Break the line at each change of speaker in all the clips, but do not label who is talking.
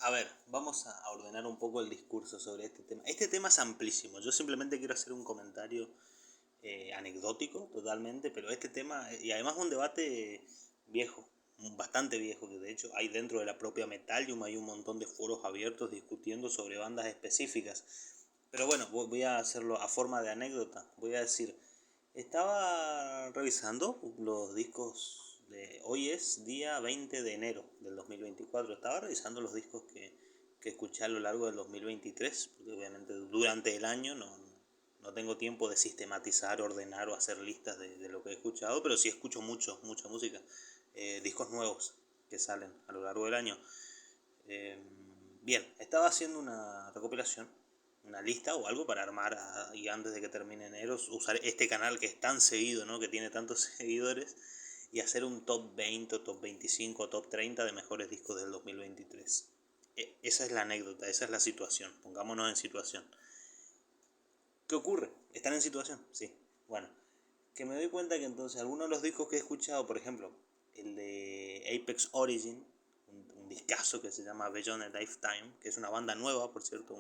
A ver, vamos a ordenar un poco el discurso sobre este tema. Este tema es amplísimo. Yo simplemente quiero hacer un comentario anecdótico totalmente, pero este tema, y además un debate viejo, bastante viejo, que de hecho hay dentro de la propia Metallium, hay un montón de foros abiertos discutiendo sobre bandas específicas. Pero bueno, voy a hacerlo a forma de anécdota. Voy a decir, estaba revisando los discos de... Hoy es día 20 de enero del 2024. Estaba revisando los discos que escuché a lo largo del 2023, porque obviamente durante el año no tengo tiempo de sistematizar, ordenar o hacer listas de lo que he escuchado, pero sí escucho mucha música. Discos nuevos que salen a lo largo del año. Eh, Bien, estaba haciendo una recopilación, una lista o algo para armar y antes de que termine enero usar este canal que es tan seguido, ¿no? Que tiene tantos seguidores y hacer un top 20 o top 25 o top 30 de mejores discos del 2023. Esa es la anécdota, esa es la situación. Pongámonos en situación. ¿Qué ocurre? ¿Están en situación? Sí. Bueno, que me doy cuenta que entonces algunos de los discos que he escuchado, por ejemplo, el de Apex Origin, un discazo que se llama Beyond a Lifetime, que es una banda nueva, por cierto,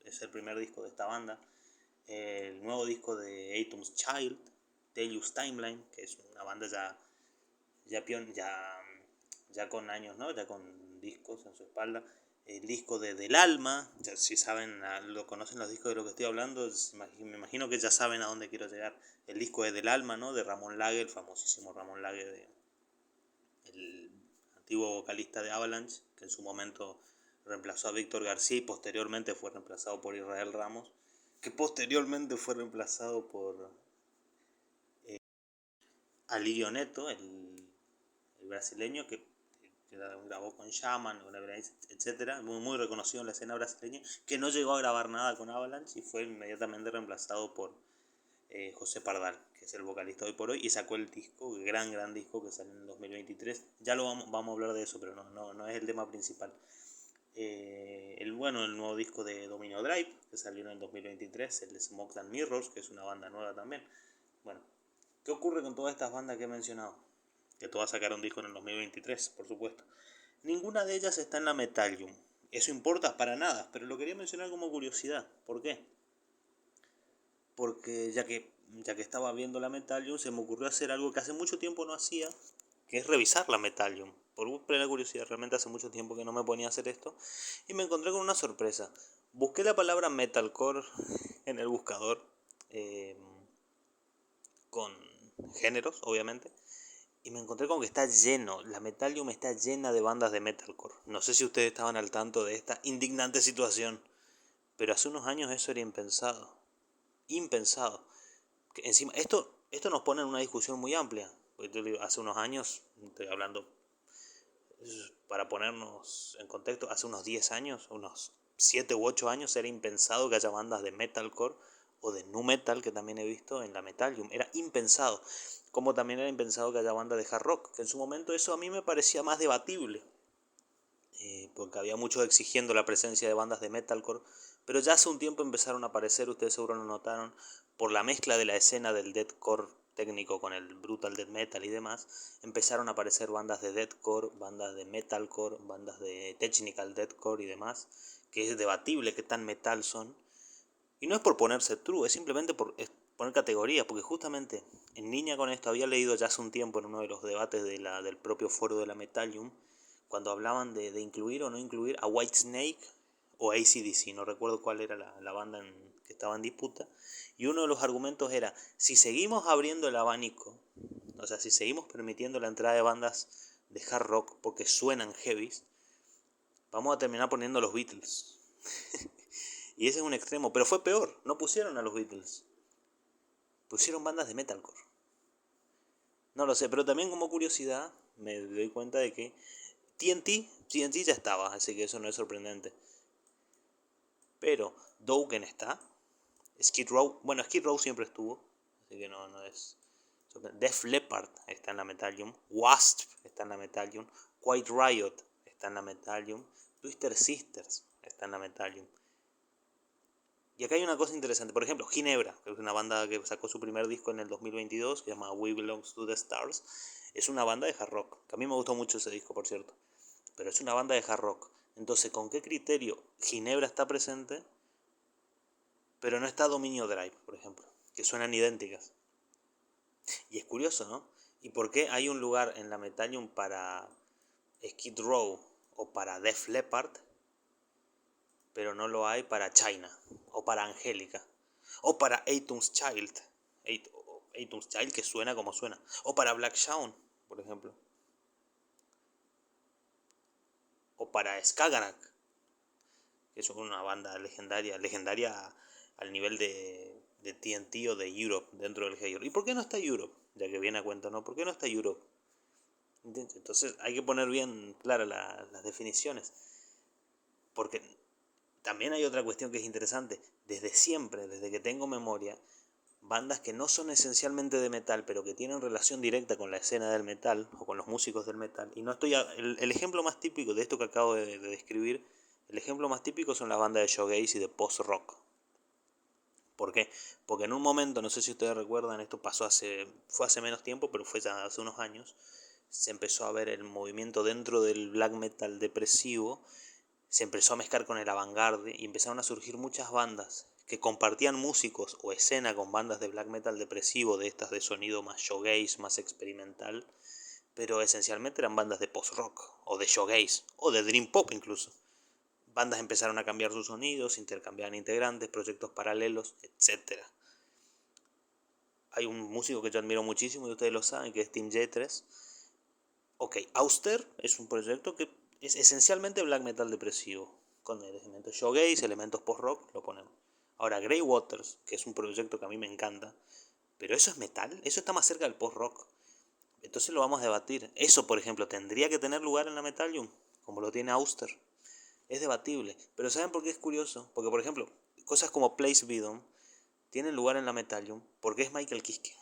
es el primer disco de esta banda. El nuevo disco de Atom's Child, Tellus Timeline, que es una banda ya, ya con años, ¿no? Ya con discos en su espalda. El disco Del Alma, ya si saben, lo conocen los discos de lo que estoy hablando, me imagino que ya saben a dónde quiero llegar. El disco Del Alma, ¿no? De Ramón Lage, el famosísimo Ramón Lage, el antiguo vocalista de Avalanche, que en su momento reemplazó a Víctor García y posteriormente fue reemplazado por Israel Ramos, que posteriormente fue reemplazado por Alirio Neto, el brasileño, que grabó con Shaman, etcétera, muy reconocido en la escena brasileña, que no llegó a grabar nada con Avalanche y fue inmediatamente reemplazado por José Pardal, que es el vocalista hoy por hoy, y sacó el disco, gran disco que salió en el 2023. Ya lo vamos a hablar de eso, pero no es el tema principal. El nuevo disco de Domino Drive, que salió en el 2023, el de Smoke and Mirrors, que es una banda nueva también. Bueno, ¿qué ocurre con todas estas bandas que he mencionado? Que todas sacaron disco en el 2023, por supuesto. Ninguna de ellas está en la Metallium. Eso importa para nada, pero lo quería mencionar como curiosidad. ¿Por qué? Porque ya que estaba viendo la Metallium, se me ocurrió hacer algo que hace mucho tiempo no hacía, que es revisar la Metallium. Por plena curiosidad, realmente hace mucho tiempo que no me ponía a hacer esto. Y me encontré con una sorpresa. Busqué la palabra metalcore en el buscador, eh, con géneros, obviamente. Y me encontré con que está lleno, la Metallium está llena de bandas de metalcore. No sé si ustedes estaban al tanto de esta indignante situación, pero hace unos años eso era impensado. Impensado. Que encima, esto nos pone en una discusión muy amplia. Porque yo digo, hace unos años, estoy hablando, para ponernos en contexto, hace unos 10 años, unos 7 u 8 años, era impensado que haya bandas de metalcore o de nu metal, que también he visto en la Metallium. Era impensado. Como también era impensado que haya bandas de hard rock, que en su momento eso a mí me parecía más debatible. Porque había muchos exigiendo la presencia de bandas de metalcore, pero ya hace un tiempo empezaron a aparecer, ustedes seguro lo notaron, por la mezcla de la escena del deathcore técnico con el brutal death metal y demás, empezaron a aparecer bandas de deathcore, bandas de metalcore, bandas de technical deathcore y demás, que es debatible qué tan metal son, y no es por ponerse true, es simplemente por poner categorías, porque justamente en línea con esto había leído ya hace un tiempo en uno de los debates del propio foro de la Metallium, cuando hablaban de incluir o no incluir a Whitesnake o AC/DC, no recuerdo cuál era la banda que estaba en disputa, y uno de los argumentos era, si seguimos abriendo el abanico, o sea, si seguimos permitiendo la entrada de bandas de hard rock porque suenan heavies, vamos a terminar poniendo a los Beatles. Y ese es un extremo, pero fue peor, no pusieron a los Beatles, pusieron bandas de metalcore. No lo sé, pero también como curiosidad me doy cuenta de que TNT ya estaba, así que eso no es sorprendente. Pero Dokken está, Skid Row, bueno, Skid Row siempre estuvo, así que no es sorprendente. Def Leppard está en la Metallium, Wasp está en la Metallium, Quiet Riot está en la Metallium, Twister Sisters está en la Metallium. Y acá hay una cosa interesante, por ejemplo, Ginebra, que es una banda que sacó su primer disco en el 2022, que se llama We Belong to the Stars, es una banda de hard rock, que a mí me gustó mucho ese disco, por cierto, pero es una banda de hard rock. Entonces, ¿con qué criterio Ginebra está presente, pero no está Dominio Drive, por ejemplo? Que suenan idénticas. Y es curioso, ¿no? ¿Y por qué hay un lugar en la Metallium para Skid Row o para Def Leppard, pero no lo hay para China, o para Angélica, o para Atom's Child? Atom's Child, que suena como suena. O para Black Shawn, por ejemplo. O para Skagarrak, que es una banda legendaria al nivel de TNT o de Europe dentro del Hey. ¿Y por qué no está Europe? Ya que viene a cuenta, ¿no? ¿Por qué no está Europe? Entonces hay que poner bien claras las definiciones. Porque también hay otra cuestión que es interesante. Desde siempre, desde que tengo memoria, bandas que no son esencialmente de metal, pero que tienen relación directa con la escena del metal o con los músicos del metal. Y no estoy el ejemplo más típico de esto que acabo de describir, el ejemplo más típico son las bandas de shoegaze y de post-rock. ¿Por qué? Porque en un momento, no sé si ustedes recuerdan, esto fue hace menos tiempo, pero fue ya hace unos años, se empezó a ver el movimiento dentro del black metal depresivo, se empezó a mezclar con el avant-garde y empezaron a surgir muchas bandas que compartían músicos o escena con bandas de black metal depresivo, de estas de sonido más shoegaze, más experimental, pero esencialmente eran bandas de post-rock, o de shoegaze, o de dream pop incluso. Bandas empezaron a cambiar sus sonidos, intercambiaban integrantes, proyectos paralelos, etc. Hay un músico que yo admiro muchísimo y ustedes lo saben, que es Tim J3. Ok, Auster es un proyecto que es esencialmente black metal depresivo, con elementos shoegaze, elementos post-rock, lo ponemos. Ahora, Grey Waters, que es un proyecto que a mí me encanta, pero eso es metal, eso está más cerca del post-rock. Entonces lo vamos a debatir. Eso, por ejemplo, tendría que tener lugar en la Metallium, como lo tiene Auster. Es debatible. Pero ¿saben por qué es curioso? Porque, por ejemplo, cosas como Place Bidon tienen lugar en la Metallium porque es Michael Kiske.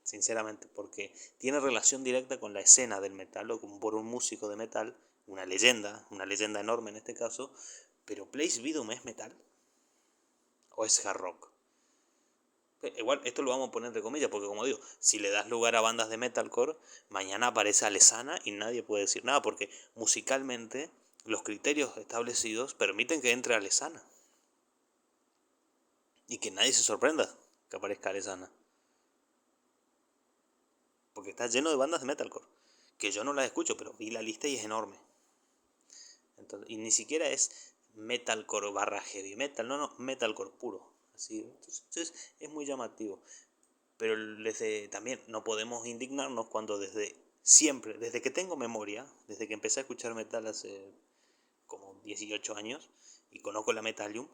Sinceramente, porque tiene relación directa con la escena del metal o por un músico de metal, una leyenda enorme en este caso, pero Place Bidon es metal o es hard rock. Igual esto lo vamos a poner entre comillas porque, como digo, si le das lugar a bandas de metalcore, mañana aparece Alesana y nadie puede decir nada porque musicalmente los criterios establecidos permiten que entre Alesana y que nadie se sorprenda que aparezca Alesana, porque está lleno de bandas de metalcore que yo no las escucho, pero vi la lista y es enorme. Entonces, y ni siquiera es metalcore barra heavy metal, no, metalcore puro. Así, entonces es muy llamativo. Pero también no podemos indignarnos cuando desde siempre, desde que tengo memoria, desde que empecé a escuchar metal hace como 18 años y conozco la Metallium,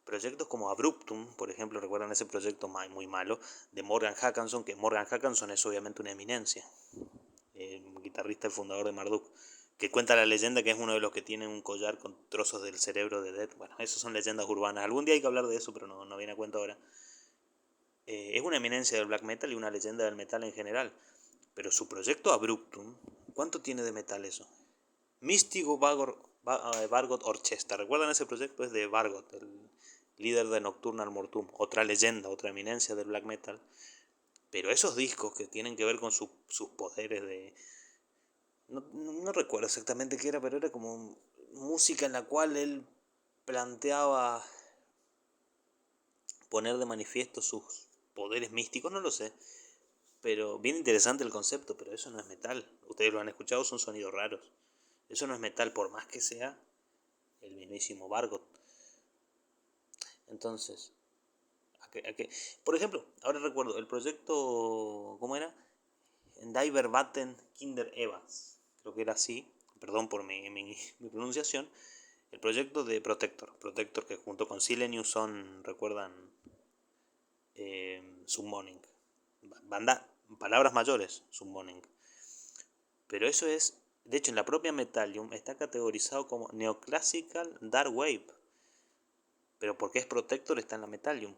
proyectos como Abruptum, por ejemplo, recuerdan ese proyecto muy malo de Morgan Hackanson, que Morgan Hackanson es obviamente una eminencia, guitarrista y fundador de Marduk, que cuenta la leyenda que es uno de los que tiene un collar con trozos del cerebro de Dead. Bueno, eso son leyendas urbanas. Algún día hay que hablar de eso, pero no viene a cuenta ahora. Es una eminencia del black metal y una leyenda del metal en general. Pero su proyecto Abruptum, ¿cuánto tiene de metal eso? Místico Vargot Orchestra. ¿Recuerdan ese proyecto? Es de Vargot, el líder de Nocturnal Mortum. Otra leyenda, otra eminencia del black metal. Pero esos discos que tienen que ver con sus poderes de... No recuerdo exactamente qué era, pero era como música en la cual él planteaba poner de manifiesto sus poderes místicos, no lo sé. Pero bien interesante el concepto, pero eso no es metal. Ustedes lo han escuchado, son sonidos raros. Eso no es metal por más que sea el mismísimo Vargot. Entonces, por ejemplo, ahora recuerdo el proyecto, ¿cómo era? Diver Batten Kinder Evans. Creo que era así, perdón por mi pronunciación. El proyecto de Protector que junto con Silenius son, recuerdan, Summoning. Banda, palabras mayores, Summoning. Pero eso es, de hecho en la propia Metallium está categorizado como Neoclassical Dark Wave. Pero porque es Protector está en la Metallium,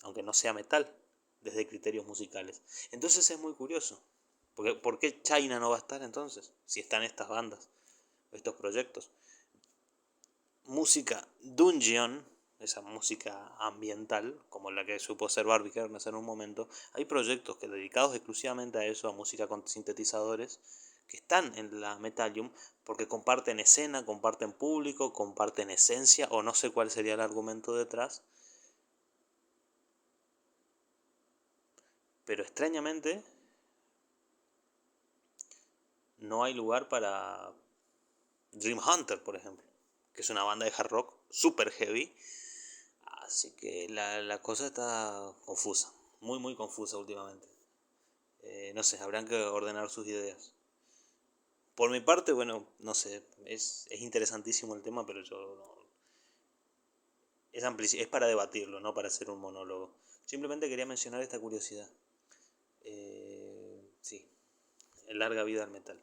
aunque no sea metal, desde criterios musicales. Entonces es muy curioso. ¿Por qué China no va a estar entonces? Si están estas bandas, estos proyectos. Música Dungeon, esa música ambiental, como la que supo ser Barbie Kernes en un momento. Hay proyectos que dedicados exclusivamente a eso, a música con sintetizadores, que están en la Metallium, porque comparten escena, comparten público, comparten esencia, o no sé cuál sería el argumento detrás. Pero extrañamente no hay lugar para Dream Hunter, por ejemplo, que es una banda de hard rock super heavy. Así que la cosa está confusa, muy muy confusa últimamente. No sé, habrán que ordenar sus ideas. Por mi parte, bueno, no sé, es interesantísimo el tema, pero yo no, es para debatirlo, no para hacer un monólogo. Simplemente quería mencionar esta curiosidad. Sí, larga vida al metal.